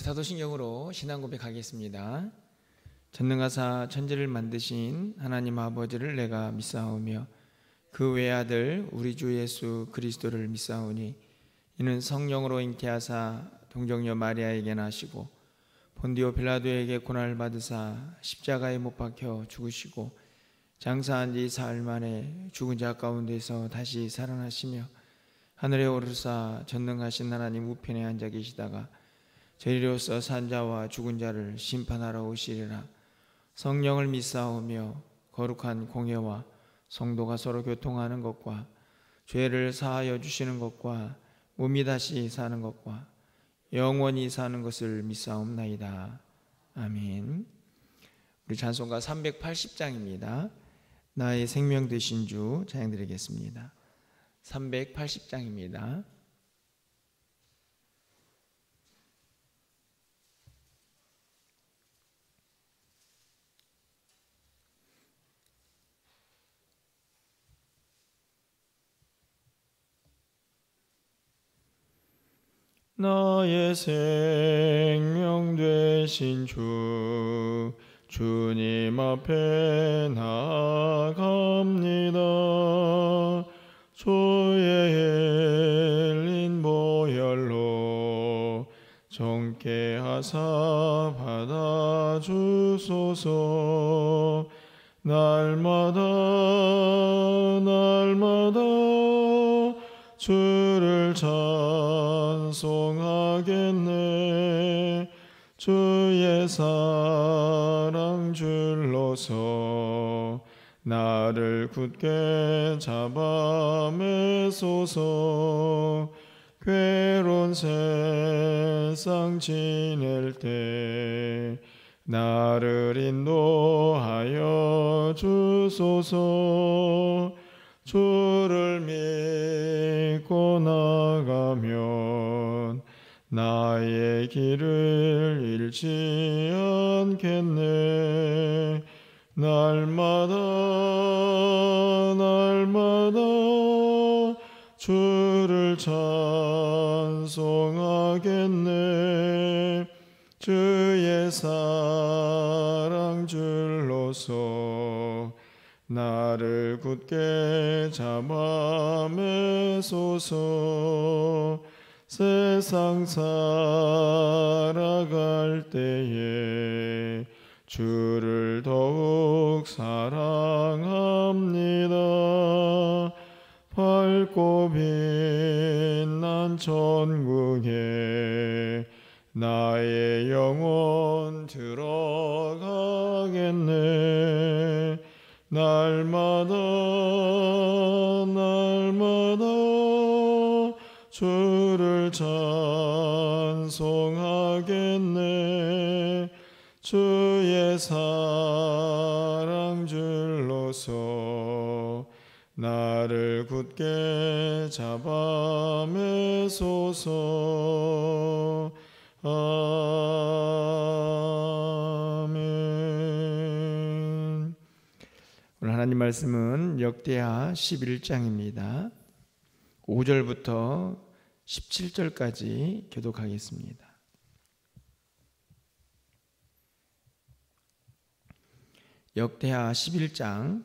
사도신경으로 신앙 고백하겠습니다. 전능하사 천지를 만드신 하나님 아버지를 내가 믿사오며 그 외아들 우리 주 예수 그리스도를 믿사오니 이는 성령으로 잉태하사 동정녀 마리아에게 나시고 본디오 빌라도에게 고난을 받으사 십자가에 못 박혀 죽으시고 장사한 지 사흘 만에 죽은 자 가운데서 다시 살아나시며 하늘에 오르사 전능하신 하나님 우편에 앉아 계시다가 저리로서 산 자와 죽은 자를 심판하러 오시리라. 성령을 믿사오며 거룩한 공예와 성도가 서로 교통하는 것과 죄를 사하여 주시는 것과 몸이 다시 사는 것과 영원히 사는 것을 믿사옵나이다. 아멘. 우리 찬송가 380장입니다. 나의 생명 되신 주 찬양드리겠습니다. 380장입니다. 나의 생명 되신 주 주님 앞에 나아갑니다. 주의 흘린 보혈로 정케 하사 받아주소서. 날마다 주를 찬송하겠네. 주의 사랑 줄로서 나를 굳게 잡아 매소서. 괴로운 세상 지낼 때 나를 인도하여 주소서. 주를 믿고 나가면 나의 길을 잃지 않겠네. 날마다 주를 찬송하겠네. 주의 사랑 줄로서 나를 굳게 잡아 매소서. 세상 살아갈 때에 주를 더욱 사랑합니다. 밝고 빛난 천국에 나의 영혼 들어가겠네. 날마다 주를 찬송하겠네. 주의 사랑 줄로서 나를 굳게 잡아 매소서. 아멘. 오늘 하나님 말씀은 역대하 11장입니다. 5절부터 17절까지 교독하겠습니다. 역대하 11장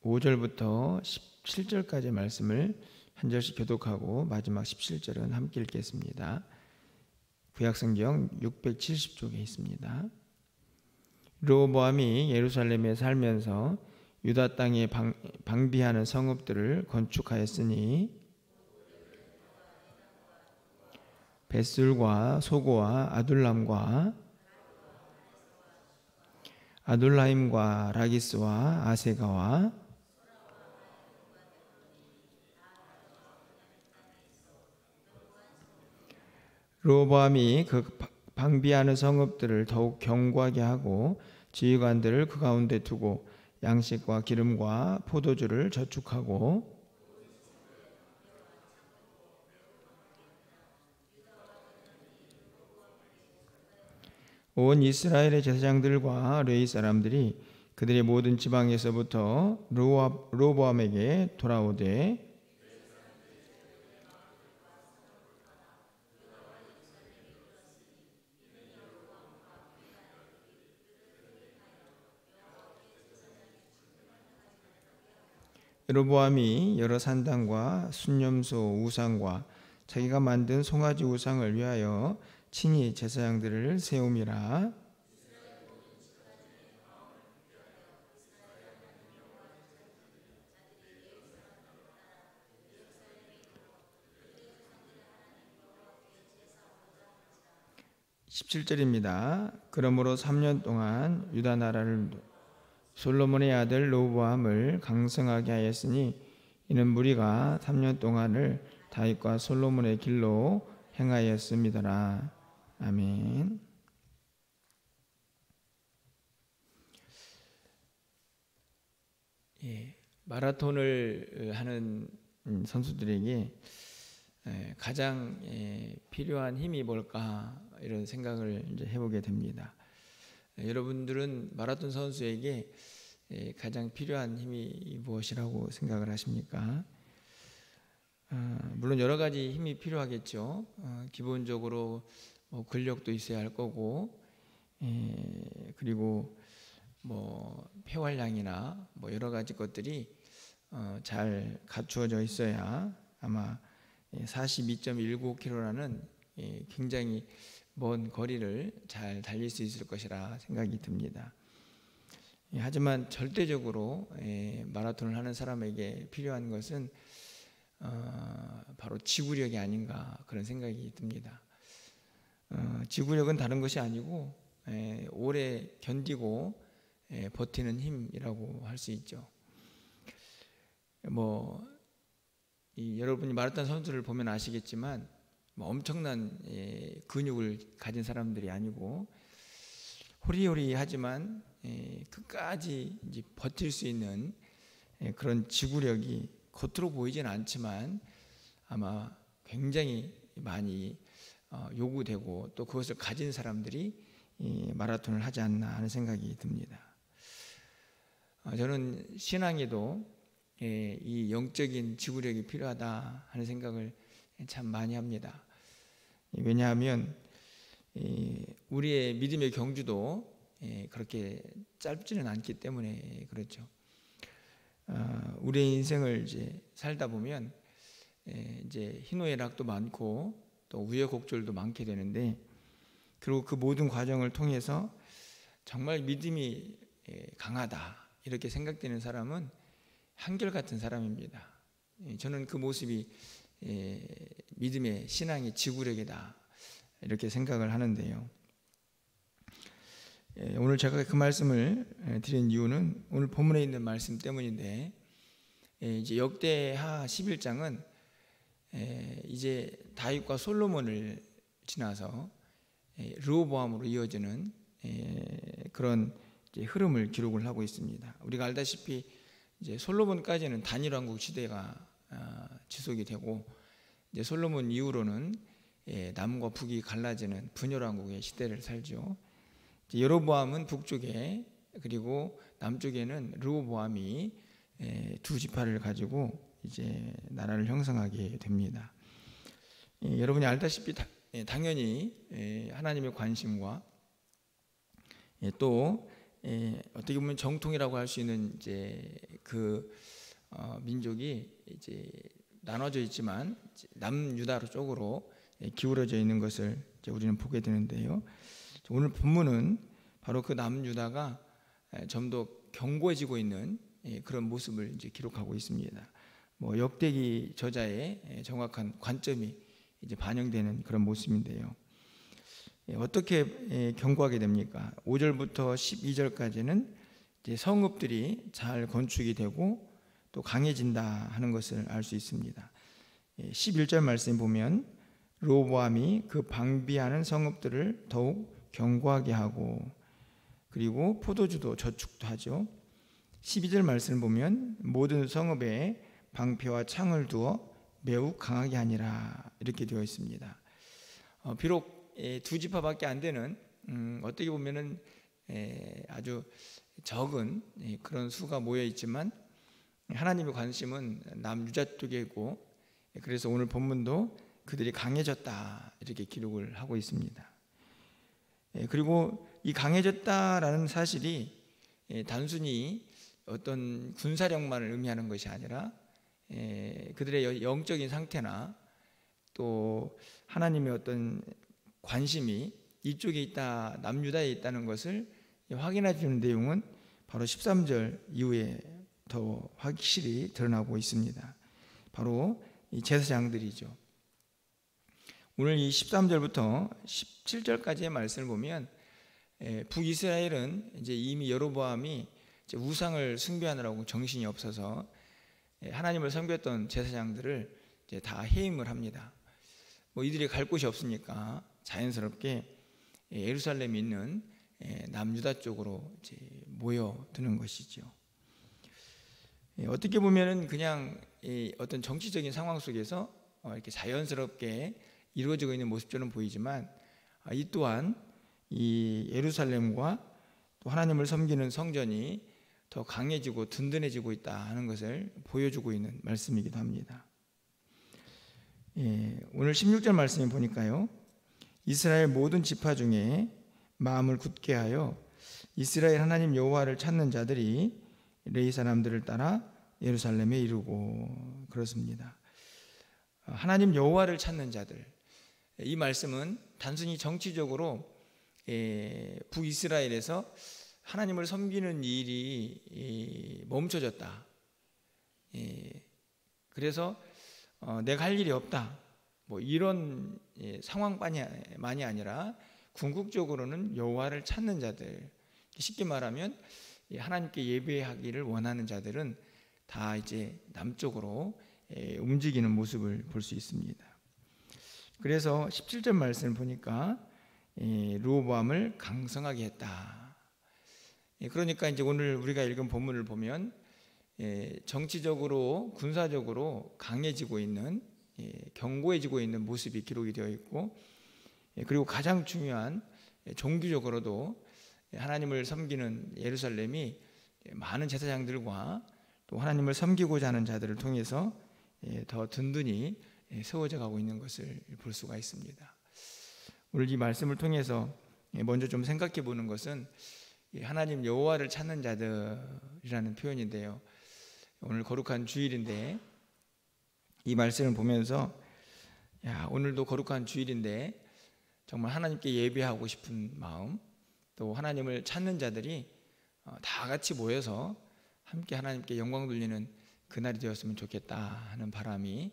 5절부터 17절까지의 말씀을 한 절씩 교독하고 마지막 17절은 함께 읽겠습니다. 구약성경 670쪽에 있습니다. 르호보암이 예루살렘에 살면서 유다 땅에 방비하는 성읍들을 건축하였으니 벳술과 소고와 아둘람과 아둘라임과 라기스와 아세가와 르호보암이 그 방비하는 성읍들을 더욱 견고하게 하고 지휘관들을 그 가운데 두고 양식과 기름과 포도주를 저축하고 온 이스라엘의 제사장들과 레위 사람들이 그들의 모든 지방에서부터 르호보암에게 돌아오되 여로보암이 여러 산당과 순념소 우상과 자기가 만든 송아지 우상을 위하여 친히 제사장들을 세움이라. 17절입니다. 그러므로 3년 동안 유다 나라를 솔로몬의 아들 르호보암을 강성하게 하였으니 이는 무리가 3년 동안을 다윗과 솔로몬의 길로 행하였습니다라. 아멘. 마라톤을 하는 선수들에게 가장 필요한 힘이 뭘까 이런 생각을 이제 해보게 됩니다. 여러분들은 마라톤 선수에게 가장 필요한 힘이 무엇이라고 생각을 하십니까? 물론 여러 가지 힘이 필요하겠죠. 기본적으로 근력도 있어야 할 거고, 그리고 폐활량이나 여러 가지 것들이 잘 갖추어져 있어야 아마 42.19km라는 굉장히 먼 거리를 잘 달릴 수 있을 것이라 생각이 듭니다. 하지만 절대적으로 마라톤을 하는 사람에게 필요한 것은 바로 지구력이 아닌가 그런 생각이 듭니다. 지구력은 다른 것이 아니고 오래 견디고 버티는 힘이라고 할 수 있죠. 여러분이 마라톤 선수를 보면 아시겠지만 엄청난 근육을 가진 사람들이 아니고 호리호리하지만 끝까지 이제 버틸 수 있는 그런 지구력이 겉으로 보이진 않지만 아마 굉장히 많이 요구되고 또 그것을 가진 사람들이 마라톤을 하지 않나 하는 생각이 듭니다. 저는 신앙에도 이 영적인 지구력이 필요하다 하는 생각을 참 많이 합니다. 왜냐하면 우리의 믿음의 경주도 그렇게 짧지는 않기 때문에 그렇죠. 우리의 인생을 이제 살다 보면 이제 희노애락도 많고 또 우여곡절도 많게 되는데, 그리고 그 모든 과정을 통해서 정말 믿음이 강하다 이렇게 생각되는 사람은 한결같은 사람입니다. 저는 그 모습이 믿음의 신앙의 지구력이다 이렇게 생각을 하는데요. 오늘 제가 그 말씀을 드린 이유는 오늘 본문에 있는 말씀 때문인데, 이제 역대하 11장은 이제 다윗과 솔로몬을 지나서 르호보암으로 이어지는 그런 이제 흐름을 기록을 하고 있습니다. 우리가 알다시피 이제 솔로몬까지는 단일 왕국 시대가 지속이 되고, 이제 솔로몬 이후로는 남과 북이 갈라지는 분열 왕국의 시대를 살죠. 여로보암은 북쪽에, 그리고 남쪽에는 르호보암이 두 지파를 가지고 이제 나라를 형성하게 됩니다. 여러분이 알다시피 당연히 하나님의 관심과 또 어떻게 보면 정통이라고 할 수 있는 이제 그 민족이 이제 나눠져 있지만 남유다 쪽으로 기울어져 있는 것을 이제 우리는 보게 되는데요. 오늘 본문은 바로 그 남유다가 좀 더 견고해지고 있는 그런 모습을 이제 기록하고 있습니다. 역대기 저자의 정확한 관점이 이제 반영되는 그런 모습인데요. 어떻게 견고하게 됩니까? 5절부터 12절까지는 이제 성읍들이 잘 건축이 되고 또 강해진다 하는 것을 알 수 있습니다. 11절 말씀 보면 르호보암이 그 방비하는 성읍들을 더욱 견고하게 하고, 그리고 포도주도 저축도 하죠. 12절 말씀을 보면 모든 성읍에 방패와 창을 두어 매우 강하게 하니라 이렇게 되어 있습니다. 비록 두 지파밖에 안 되는 어떻게 보면은 아주 적은 그런 수가 모여 있지만 하나님의 관심은 남유다 쪽이고, 그래서 오늘 본문도 그들이 강해졌다 이렇게 기록을 하고 있습니다. 그리고 이 강해졌다라는 사실이 단순히 어떤 군사력만을 의미하는 것이 아니라 그들의 영적인 상태나 또 하나님의 어떤 관심이 이쪽에 있다, 남유다에 있다는 것을 확인해 주는 내용은 바로 13절 이후에 더 확실히 드러나고 있습니다. 바로 이 제사장들이죠. 오늘 이 13절부터 17절까지의 말씀을 보면 북이스라엘은 이제 이미 여로보암이 이제 우상을 숭배하느라고 정신이 없어서 하나님을 섬겼던 제사장들을 이제 다 해임을 합니다. 뭐 이들이 갈 곳이 없으니까 자연스럽게 예루살렘에 있는 남유다 쪽으로 이제 모여드는 것이죠. 어떻게 보면은 그냥 어떤 정치적인 상황 속에서 이렇게 자연스럽게 이루어지고 있는 모습처럼 보이지만 이 또한 이 예루살렘과 또 하나님을 섬기는 성전이 더 강해지고 든든해지고 있다 하는 것을 보여주고 있는 말씀이기도 합니다. 오늘 16절 말씀에 보니까요, 이스라엘 모든 지파 중에 마음을 굳게 하여 이스라엘 하나님 여호와를 찾는 자들이 레위 사람들을 따라 예루살렘에 이르고, 그렇습니다. 하나님 여호와를 찾는 자들, 이 말씀은 단순히 정치적으로 북이스라엘에서 하나님을 섬기는 일이 멈춰졌다, 그래서 내가 할 일이 없다, 뭐 이런 상황만이 아니라 궁극적으로는 여호와를 찾는 자들, 쉽게 말하면 하나님께 예배하기를 원하는 자들은 다 이제 남쪽으로 움직이는 모습을 볼 수 있습니다. 그래서 17절 말씀을 보니까 르호보암을 강성하게 했다. 그러니까 이제 오늘 우리가 읽은 본문을 보면 정치적으로 군사적으로 강해지고 있는, 견고해지고 있는 모습이 기록이 되어 있고, 그리고 가장 중요한 종교적으로도 하나님을 섬기는 예루살렘이 많은 제사장들과 또 하나님을 섬기고자 하는 자들을 통해서 더 든든히 세워져 가고 있는 것을 볼 수가 있습니다. 오늘 이 말씀을 통해서 먼저 좀 생각해 보는 것은 하나님 여호와를 찾는 자들이라는 표현인데요, 오늘 거룩한 주일인데 이 말씀을 보면서 오늘도 거룩한 주일인데 정말 하나님께 예배하고 싶은 마음, 또 하나님을 찾는 자들이 다 같이 모여서 함께 하나님께 영광 돌리는 그날이 되었으면 좋겠다 하는 바람이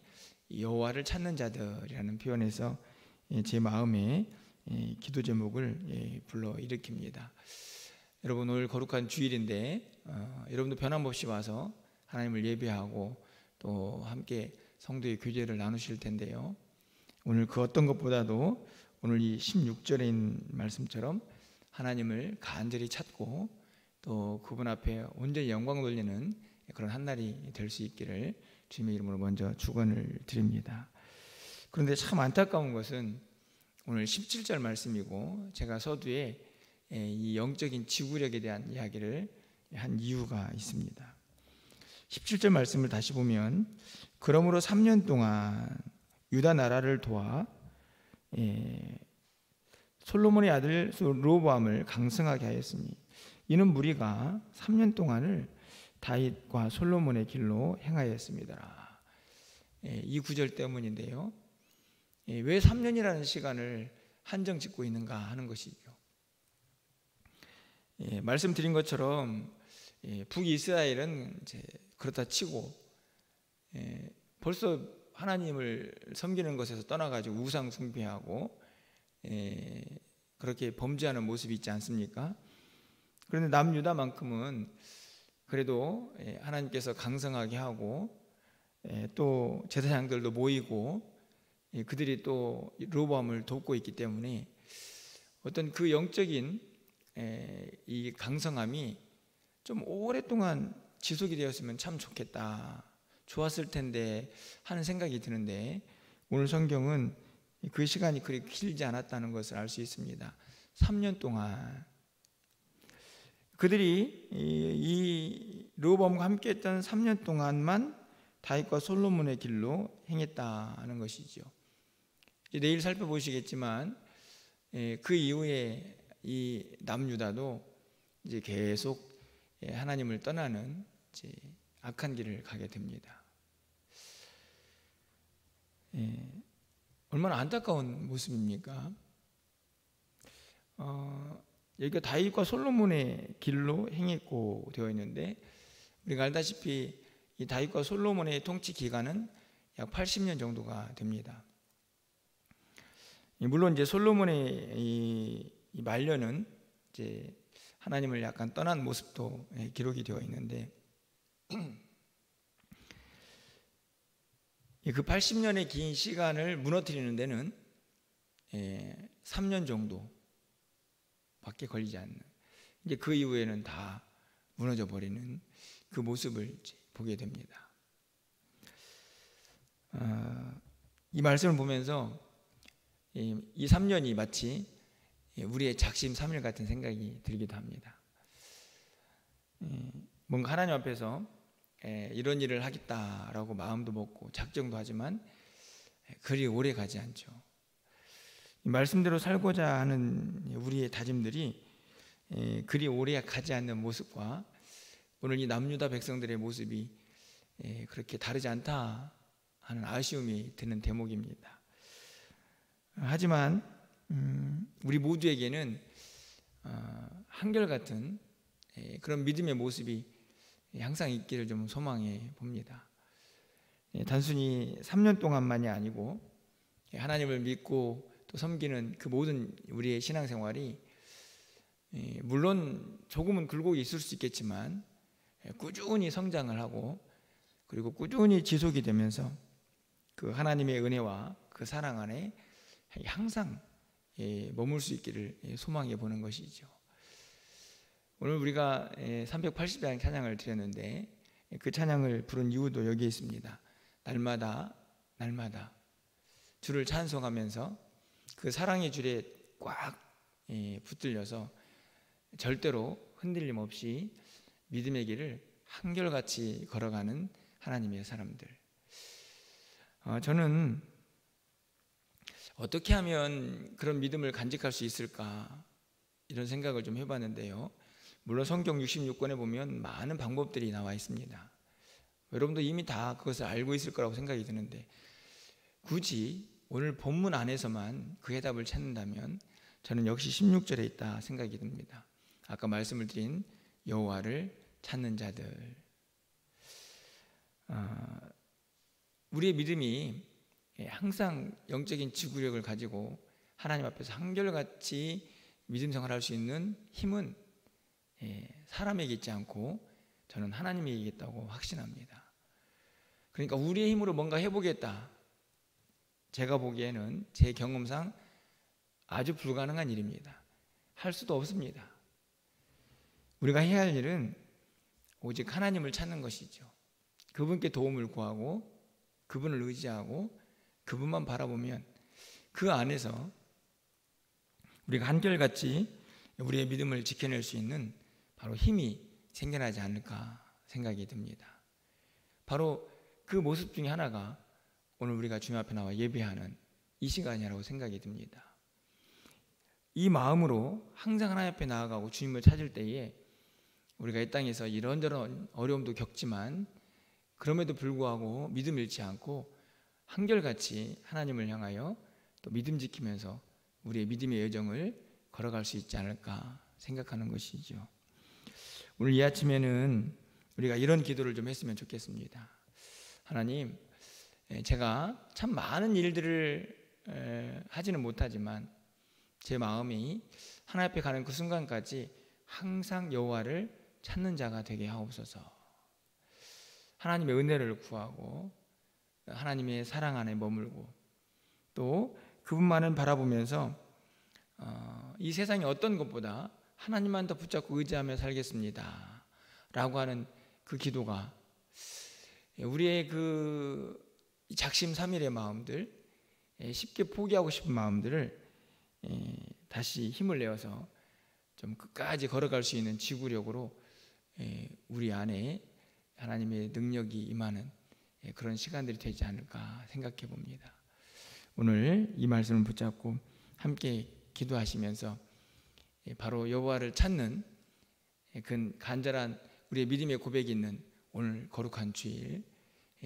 여호와를 찾는 자들이라는 표현에서 제 마음에 기도 제목을 불러일으킵니다. 여러분, 오늘 거룩한 주일인데 여러분도 변함없이 와서 하나님을 예배하고 또 함께 성도의 교제를 나누실 텐데요, 오늘 그 어떤 것보다도 오늘 이 16절에 있는 말씀처럼 하나님을 간절히 찾고 또 그분 앞에 온전히 영광 돌리는 그런 한 날이 될 수 있기를 주님의 이름으로 먼저 축원을 드립니다. 그런데 참 안타까운 것은 오늘 17절 말씀이고, 제가 서두에 이 영적인 지구력에 대한 이야기를 한 이유가 있습니다. 17절 말씀을 다시 보면, 그러므로 3년 동안 유다 나라를 도와 솔로몬의 아들 르호보암을 강성하게 하였으니 이는 무리가 3년 동안을 다윗과 솔로몬의 길로 행하였습니다. 이 구절 때문인데요, 왜 3년이라는 시간을 한정 짓고 있는가 하는 것이죠. 말씀드린 것처럼 북이스라엘은 이제 그렇다 치고 벌써 하나님을 섬기는 것에서 떠나가지고 우상 숭배하고 그렇게 범죄하는 모습이 있지 않습니까? 그런데 남유다만큼은 그래도 하나님께서 강성하게 하고 또 제사장들도 모이고 그들이 또 르호보암을 돕고 있기 때문에 어떤 그 영적인 이 강성함이 좀 오랫동안 지속이 되었으면 참 좋겠다, 좋았을 텐데 하는 생각이 드는데, 오늘 성경은 그 시간이 그리 길지 않았다는 것을 알 수 있습니다. 3년 동안 그들이 이 르호보암과 함께 했던 3년 동안만 다윗과 솔로몬의 길로 행했다는 것이죠. 이제 내일 살펴보시겠지만 그 이후에 이 남유다도 이제 계속 하나님을 떠나는 악한 길을 가게 됩니다. 얼마나 안타까운 모습입니까? 여기가 다윗과 솔로몬의 길로 행했고 되어 있는데, 우리가 알다시피 이 다윗과 솔로몬의 통치 기간은 약 80년 정도가 됩니다. 물론 이제 솔로몬의 이 말년은 이제 하나님을 약간 떠난 모습도 기록이 되어 있는데, 그 80년의 긴 시간을 무너뜨리는 데는 3년 정도밖에 걸리지 않는, 이제 그 이후에는 다 무너져 버리는 그 모습을 보게 됩니다. 이 말씀을 보면서 이 3년이 마치 우리의 작심 삼일 같은 생각이 들기도 합니다. 뭔가 하나님 앞에서 이런 일을 하겠다라고 마음도 먹고 작정도 하지만 그리 오래 가지 않죠. 이 말씀대로 살고자 하는 우리의 다짐들이 그리 오래 가지 않는 모습과 오늘 이 남유다 백성들의 모습이 그렇게 다르지 않다 하는 아쉬움이 드는 대목입니다. 하지만 우리 모두에게는 한결같은 그런 믿음의 모습이 항상 있기를 좀 소망해 봅니다. 단순히 3년 동안만이 아니고 하나님을 믿고 또 섬기는 그 모든 우리의 신앙생활이 물론 조금은 굴곡이 있을 수 있겠지만 꾸준히 성장을 하고 그리고 꾸준히 지속이 되면서 그 하나님의 은혜와 그 사랑 안에 항상 머물 수 있기를 소망해 보는 것이죠. 오늘 우리가 380장 찬양을 드렸는데 그 찬양을 부른 이유도 여기에 있습니다. 날마다 날마다 주를 찬송하면서 그 사랑의 줄에 꽉 붙들려서 절대로 흔들림 없이 믿음의 길을 한결같이 걸어가는 하나님의 사람들. 저는 어떻게 하면 그런 믿음을 간직할 수 있을까 이런 생각을 좀 해봤는데요. 물론 성경 66권에 보면 많은 방법들이 나와 있습니다. 여러분도 이미 다 그것을 알고 있을 거라고 생각이 드는데 굳이 오늘 본문 안에서만 그 해답을 찾는다면 저는 역시 16절에 있다 생각이 듭니다. 아까 말씀을 드린 여호와를 찾는 자들. 우리의 믿음이 항상 영적인 지구력을 가지고 하나님 앞에서 한결같이 믿음 생활할 수 있는 힘은 사람에게 있지 않고 저는 하나님에게 있다고 확신합니다. 그러니까 우리의 힘으로 뭔가 해보겠다, 제가 보기에는 제 경험상 아주 불가능한 일입니다. 할 수도 없습니다. 우리가 해야 할 일은 오직 하나님을 찾는 것이죠. 그분께 도움을 구하고 그분을 의지하고 그분만 바라보면 그 안에서 우리가 한결같이 우리의 믿음을 지켜낼 수 있는 바로 힘이 생겨나지 않을까 생각이 듭니다. 바로 그 모습 중에 하나가 오늘 우리가 주님 앞에 나와 예배하는 이 시간이라고 생각이 듭니다. 이 마음으로 항상 하나님 앞에 나아가고 주님을 찾을 때에 우리가 이 땅에서 이런저런 어려움도 겪지만 그럼에도 불구하고 믿음 잃지 않고 한결같이 하나님을 향하여 또 믿음 지키면서 우리의 믿음의 여정을 걸어갈 수 있지 않을까 생각하는 것이죠. 오늘 이 아침에는 우리가 이런 기도를 좀 했으면 좋겠습니다. 하나님, 제가 참 많은 일들을 하지는 못하지만 제 마음이 하나님 앞에 가는 그 순간까지 항상 여호와를 찾는 자가 되게 하옵소서. 하나님의 은혜를 구하고 하나님의 사랑 안에 머물고 또 그분만을 바라보면서 이 세상의 어떤 것보다 하나님만 더 붙잡고 의지하며 살겠습니다 라고 하는 그 기도가 우리의 그 작심삼일의 마음들, 쉽게 포기하고 싶은 마음들을 다시 힘을 내어서 좀 끝까지 걸어갈 수 있는 지구력으로 우리 안에 하나님의 능력이 임하는 그런 시간들이 되지 않을까 생각해 봅니다. 오늘 이 말씀을 붙잡고 함께 기도하시면서 바로 여호와를 찾는 그 간절한 우리의 믿음의 고백이 있는 오늘 거룩한 주일,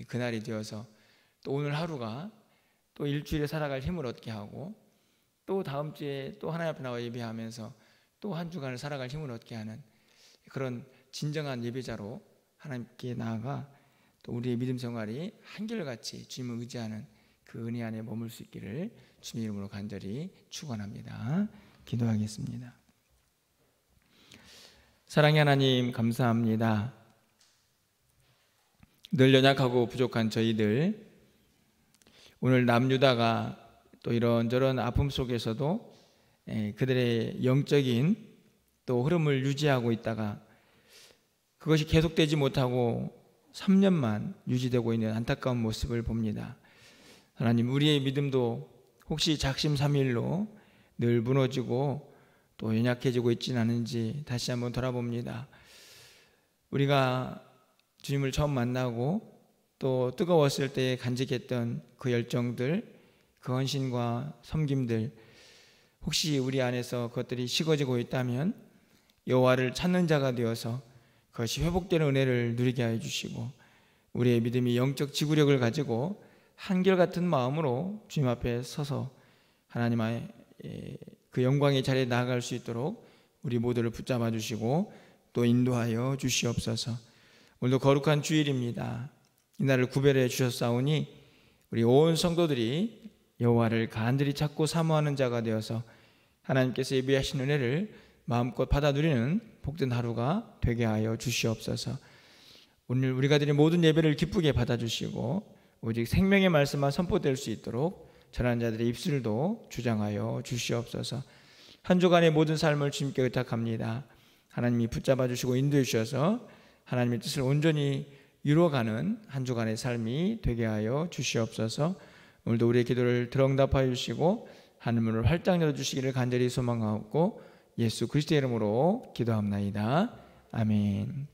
그날이 되어서 또 오늘 하루가 또 일주일에 살아갈 힘을 얻게 하고 또 다음 주에 또 하나님 앞에 나와 예배하면서 또 한 주간을 살아갈 힘을 얻게 하는 그런 진정한 예배자로 하나님께 나아가 또 우리의 믿음 생활이 한결같이 주님을 의지하는 그 은혜 안에 머물 수 있기를 주님 이름으로 간절히 축원합니다. 기도하겠습니다. 사랑의 하나님, 감사합니다. 늘 연약하고 부족한 저희들, 오늘 남유다가 또 이런저런 아픔 속에서도 그들의 영적인 또 흐름을 유지하고 있다가 그것이 계속되지 못하고 3년만 유지되고 있는 안타까운 모습을 봅니다. 하나님, 우리의 믿음도 혹시 작심삼일로 늘 무너지고 또 연약해지고 있지는 않은지 다시 한번 돌아봅니다. 우리가 주님을 처음 만나고 또 뜨거웠을 때 간직했던 그 열정들, 그 헌신과 섬김들, 혹시 우리 안에서 그것들이 식어지고 있다면 여호와를 찾는 자가 되어서 그것이 회복되는 은혜를 누리게 하여 주시고 우리의 믿음이 영적 지구력을 가지고 한결같은 마음으로 주님 앞에 서서 하나님의 그 영광의 자리에 나아갈 수 있도록 우리 모두를 붙잡아 주시고 또 인도하여 주시옵소서. 오늘도 거룩한 주일입니다. 이날을 구별해 주셨사오니 우리 온 성도들이 여호와를 간절히 찾고 사모하는 자가 되어서 하나님께서 예비하신 은혜를 마음껏 받아 누리는 복된 하루가 되게 하여 주시옵소서. 오늘 우리가 드린 모든 예배를 기쁘게 받아주시고 오직 생명의 말씀만 선포될 수 있도록 전하는 자들의 입술도 주장하여 주시옵소서. 한 주간의 모든 삶을 주님께 의탁합니다. 하나님이 붙잡아 주시고 인도해 주셔서 하나님의 뜻을 온전히 이루어가는 한 주간의 삶이 되게 하여 주시옵소서. 오늘도 우리의 기도를 들응답하여 주시고 하늘문을 활짝 열어주시기를 간절히 소망하고 예수 그리스도의 이름으로 기도합나이다. 아멘.